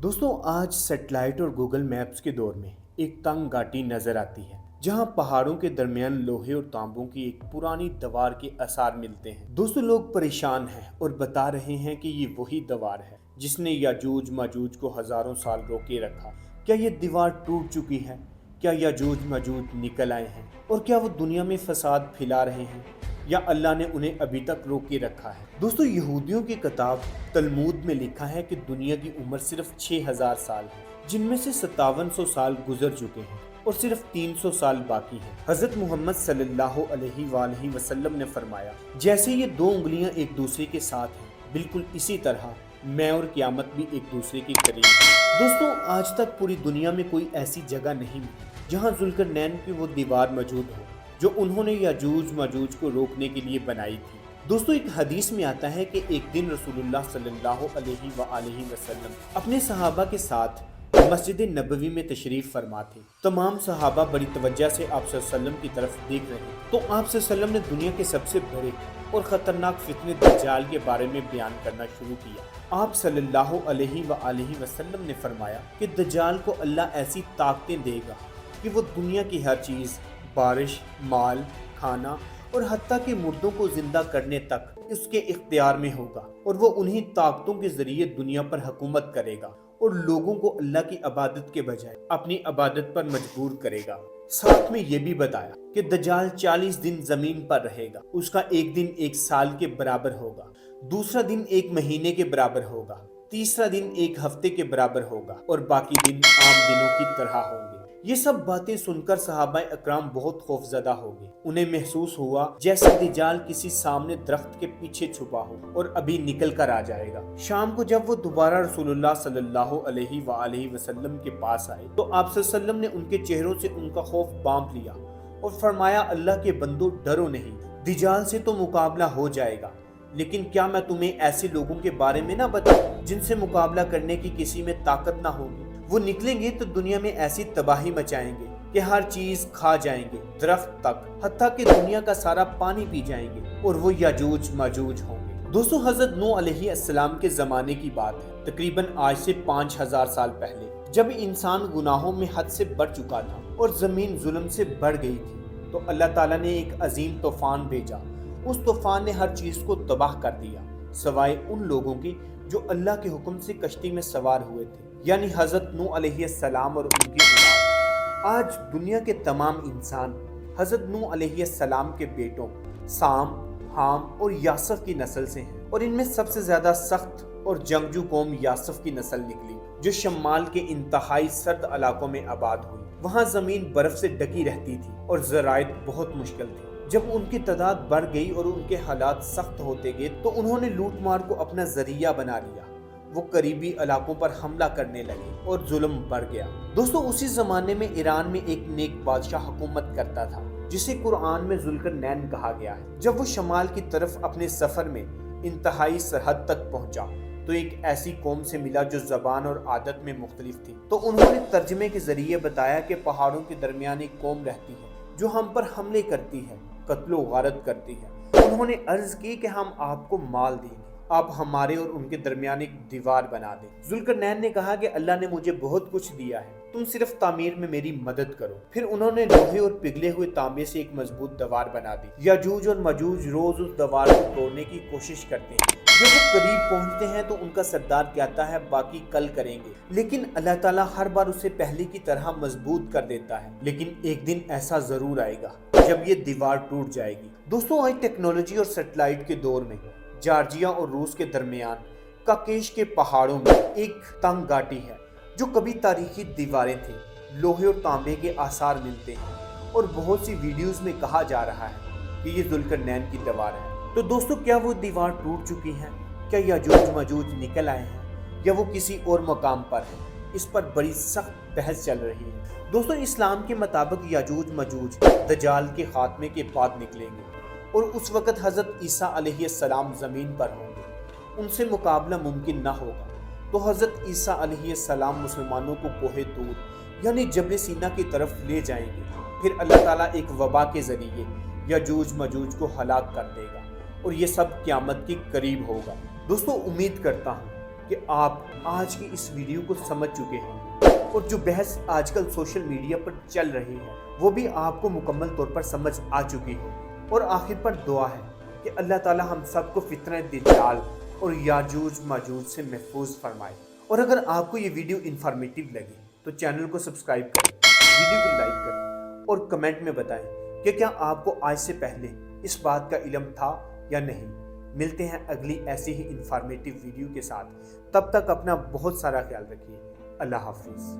दोस्तों आज सैटेलाइट और गूगल मैप्स के दौर में एक तंग घाटी नजर आती है जहां पहाड़ों के दरमियान लोहे और तांबों की एक पुरानी दीवार के आसार मिलते हैं। दोस्तों लोग परेशान हैं और बता रहे हैं कि ये वही दीवार है जिसने याजूज माजूज को हजारों साल रोके रखा। क्या ये दीवार टूट चुकी है? क्या याजूज माजूज निकल आए हैं और क्या वो दुनिया में फसाद फैला रहे हैं या अल्लाह ने उन्हें अभी तक रोके रखा है? दोस्तों यहूदियों की किताब तलमूद में लिखा है कि दुनिया की उम्र सिर्फ 6000 साल है, जिनमें से 5700 साल गुजर चुके हैं और सिर्फ 300 साल बाकी हैं। हजरत मोहम्मद सल्लल्लाहु अलैहि वसल्लम ने फरमाया, जैसे ये दो उंगलियां एक दूसरे के साथ हैं, बिल्कुल इसी तरह मैं और क़यामत भी एक दूसरे के करीब हैं। दोस्तों आज तक पूरी दुनिया में कोई ऐसी जगह नहीं मिली जहां जुल्करनैन की वो दीवार मौजूद हो जो उन्होंने याजूज माजूज को रोकने के लिए बनाई थी। दोस्तों एक हदीस में आता है कि एक दिन रसूलुल्लाह सल्लल्लाहु अलैहि वसल्लम अपने सहाबा के साथ मस्जिद नबवी में तशरीफ फरमा थे। तमाम सहाबा बड़ी तवज्जो से आप सल्लल्लाहु अलैहि वसल्लम की तरफ देख रहे थे तो आप सल्लल्लाहु अलैहि वसल्लम ने दुनिया के सबसे बड़े और ख़तरनाक फितने दज्जाल के बारे में बयान करना शुरू किया। आप सल्लल्लाहु अलैहि वसल्लम ने फरमाया कि दज्जाल को अल्लाह ऐसी ताकतें देगा कि वो दुनिया की हर चीज़, बारिश, माल, खाना और हत्ता के मुर्दों को जिंदा करने तक उसके इख्तियार में होगा और वो उन्हीं ताकतों के जरिए दुनिया पर हुकूमत करेगा और लोगों को अल्लाह की इबादत के बजाय अपनी इबादत पर मजबूर करेगा। साथ में ये भी बताया कि दज्जाल 40 दिन जमीन पर रहेगा। उसका एक दिन एक साल के बराबर होगा, दूसरा दिन एक महीने के बराबर होगा, तीसरा दिन एक हफ्ते के बराबर होगा और बाकी दिन आम दिनों की तरह होंगे। ये सब बातें सुनकर सहाबा अकराम बहुत खौफजदा हो गए। उन्हें महसूस हुआ जैसे दज्जाल किसी सामने दरख्त के पीछे छुपा हो और अभी निकल कर आ जाएगा। शाम को जब वो दोबारा रसूलुल्लाह सल्लल्लाहु अलैहि वसल्लम के पास आए तो आप सल्लल्लाहु अलैहि वसल्लम ने उनके चेहरों से उनका खौफ बांध लिया और फरमाया, अल्लाह के बंदो डरो नहीं, दज्जाल से तो मुकाबला हो जाएगा, लेकिन क्या मैं तुम्हें ऐसे लोगों के बारे में ना बताऊं जिनसे मुकाबला करने की किसी में ताकत ना होगी। वो निकलेंगे तो दुनिया में ऐसी तबाही मचाएंगे कि हर चीज खा जाएंगे, दरख्त तक, हत्ता कि दुनिया का सारा पानी पी जाएंगे और वो याजूज माजूज होंगे। दोस्तों हजरत नूह अलैहिस्सलाम के जमाने की बात है, तकरीबन आज से 5000 साल पहले, जब इंसान गुनाहों में हद से बढ़ चुका था और जमीन जुल्म से बढ़ गई थी तो अल्लाह ताला ने एक अजीम तूफान भेजा। उस तूफान ने हर चीज को तबाह कर दिया सवाए उन लोगों की जो अल्लाह के हुक्म से कश्ती में सवार हुए थे, यानी हजरत नूह अलैहिस्सलाम और उनकी औलाद। आज दुनिया के तमाम इंसान हजरत नूह अलैहिस्सलाम के बेटों साम, हाम और यासफ की नस्ल से हैं और इनमें सबसे ज्यादा सख्त और जंगजू कौम यासफ की नस्ल निकली जो शमाल के इंतहाई सर्द इलाकों में आबाद हुई। वहाँ जमीन बर्फ से ढकी रहती थी और ज़राइत बहुत मुश्किल थी। जब उनकी तादाद बढ़ गई और उनके हालात सख्त होते गए तो उन्होंने लूट मार को अपना जरिया बना लिया। वो करीबी इलाकों पर हमला करने लगे और जुल्म बढ़ गया। दोस्तों उसी जमाने में ईरान में एक नेक बादशाह हुकूमत करता था जिसे कुरान में जुल्करनैन कहा गया है। जब वो शमाल की तरफ अपने सफर में इंतहाई सरहद तक पहुंचा तो एक ऐसी कौम से मिला जो जबान और आदत में मुख्तलिफ थी। तो उन्होंने तर्जमे के जरिए बताया कि पहाड़ों के दरमियान एक कौम रहती है जो हम पर हमले करती है, कत्लो गारत करती है। उन्होंने अर्ज की कि हम आपको माल देंगे, आप हमारे और उनके दरमियान एक दीवार बना दें। जुल्करनैन ने कहा कि अल्लाह ने मुझे बहुत कुछ दिया है, तुम सिर्फ तामीर में मेरी मदद करो। फिर उन्होंने लोहे और पिघले हुए तांबे से एक मजबूत दीवार बना दी। याजूज और माजूज रोज उस दीवार को तोड़ने की कोशिश करते हैं। जब वो करीब पहुंचते हैं तो उनका सरदार कहता है बाकी कल करेंगे, लेकिन अल्लाह ताला हर बार उसे पहले की तरह मजबूत कर देता है। लेकिन एक दिन ऐसा जरूर आएगा जब ये दीवार टूट जाएगी। दोस्तों आज टेक्नोलॉजी और सैटेलाइट के दौर में जॉर्जिया और रूस के दरमियान काकेश के पहाड़ों में एक तंग घाटी है जो कभी तारीखी दीवारें थी। लोहे और तांबे के आसार मिलते हैं और बहुत सी वीडियोस में कहा जा रहा है कि ये जुल्करनैन की दीवार है। तो दोस्तों क्या वो दीवार टूट चुकी है? क्या याजूज माजूज निकल आए हैं या वो किसी और मकाम पर है? इस पर बड़ी सख्त बहस चल रही है। दोस्तों इस्लाम के मुताबिक याजूज माजूज दज्जाल के खात्मे के बाद निकलेंगे और उस वक़्त हज़रत ईसा अलैहिस्सलाम ज़मीन पर होंगे। उनसे मुकाबला मुमकिन न होगा तो हज़रत ईसा अलैहिस्सलाम मुसलमानों को कोहे तूर यानी जबल सीना की तरफ ले जाएंगे। फिर अल्लाह ताला एक वबा के ज़रिए याजूज माजूज को हलाक कर देगा और ये सब क़यामत के करीब होगा। दोस्तों उम्मीद करता हूँ कि کہ آپ آج کی اس ویڈیو کو سمجھ چکے ہیں اور جو بحث آج کل سوشل میڈیا پر چل رہی ہے وہ بھی آپ کو مکمل طور پر سمجھ آ چکی ہے۔ اور آخر پر دعا ہے کہ اللہ تعالی ہم سب کو فتنہ دجال اور یاجوج ماجوج سے محفوظ فرمائے۔ اور اگر آپ کو یہ ویڈیو انفارمیٹیو لگے تو چینل کو سبسکرائب کریں، ویڈیو کو لائک کریں اور کمنٹ میں بتائیں کہ کیا آپ کو آج سے پہلے اس بات کا علم تھا یا نہیں۔ ملتے ہیں اگلی ایسی ہی انفارمیٹیو ویڈیو کے ساتھ، تب تک اپنا بہت سارا خیال رکھیے۔ اللہ حافظ۔